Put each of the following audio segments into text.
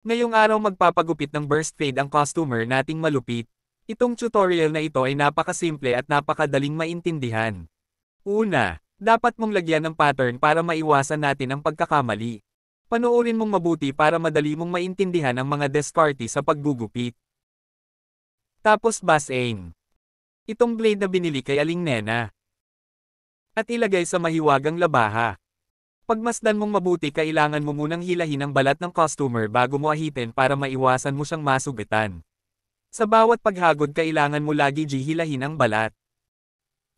Ngayong araw magpapagupit ng burst fade ang customer nating malupit. Itong tutorial na ito ay napakasimple at napakadaling maintindihan. Una, dapat mong lagyan ng pattern para maiwasan natin ang pagkakamali. Panoorin mong mabuti para madali mong maintindihan ang mga descarte sa paggugupit. Tapos bus aim. Itong blade na binili kay Aling Nena. At ilagay sa mahiwagang labaha. Pagmasdan mong mabuti kailangan mo munang hilahin ang balat ng customer bago mo ahitin para maiwasan mo siyang masugitan. Sa bawat paghagod kailangan mo lagi hilahin ang balat.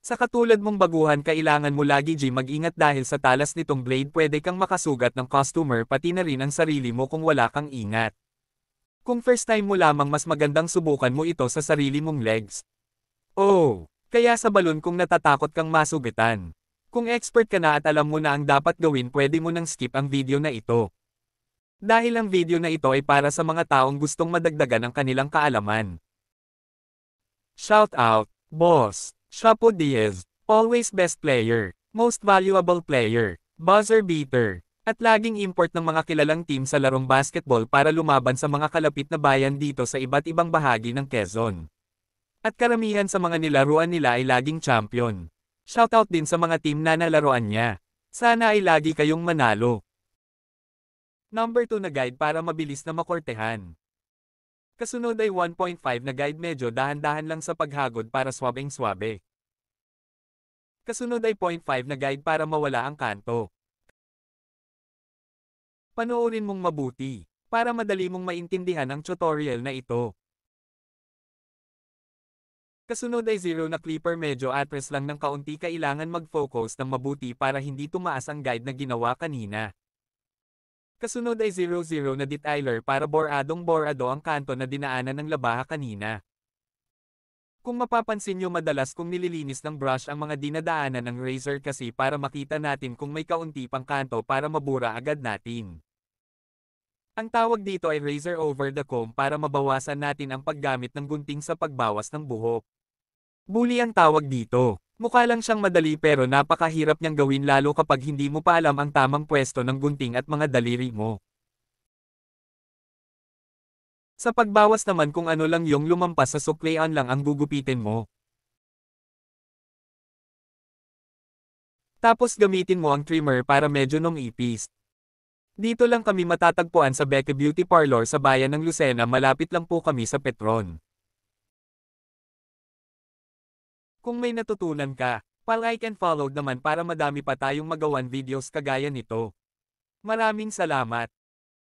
Sa katulad mong baguhan kailangan mo lagi mag-ingat dahil sa talas nitong blade pwede kang makasugat ng customer pati na rin ang sarili mo kung wala kang ingat. Kung first time mo lamang mas magandang subukan mo ito sa sarili mong legs. Oh, kaya sa balon kung natatakot kang masugitan. Kung expert ka na at alam mo na ang dapat gawin pwede mo nang skip ang video na ito. Dahil ang video na ito ay para sa mga taong gustong madagdagan ang kanilang kaalaman. Shout out, Boss, Chapo Diaz, always best player, most valuable player, buzzer beater, at laging import ng mga kilalang team sa larong basketball para lumaban sa mga kalapit na bayan dito sa iba't ibang bahagi ng Quezon. At karamihan sa mga nilaruan nila ay laging champion. Shoutout din sa mga team na nalaroan niya. Sana ay lagi kayong manalo. Number 2 na guide para mabilis na makortehan. Kasunod ay 1.5 na guide medyo dahan-dahan lang sa paghagod para swabeng-swabe. Kasunod ay 0.5 na guide para mawala ang kanto. Panoorin mong mabuti, para madali mong maintindihan ang tutorial na ito. Kasunod ay 0 na clipper medyo atras lang ng kaunti kailangan mag-focus ng mabuti para hindi tumaas ang guide na ginawa kanina. Kasunod ay 0-0 na detailer para boradong-borado ang kanto na dinaanan ng labaha kanina. Kung mapapansin nyo madalas kung nililinis ng brush ang mga dinadaanan ng razor kasi para makita natin kung may kaunti pang kanto para mabura agad natin. Ang tawag dito ay razor over the comb para mabawasan natin ang paggamit ng gunting sa pagbawas ng buhok. Bully ang tawag dito. Mukha lang siyang madali pero napakahirap niyang gawin lalo kapag hindi mo pa alam ang tamang pwesto ng gunting at mga daliri mo. Sa pagbawas naman kung ano lang yung lumampas sa suklean lang ang gugupitin mo. Tapos gamitin mo ang trimmer para medyo nung ipis. Dito lang kami matatagpuan sa Becca Beauty Parlor sa bayan ng Lucena malapit lang po kami sa Petron. Kung may natutunan ka, pa-like and follow naman para madami pa tayong magawan videos kagaya nito. Maraming salamat!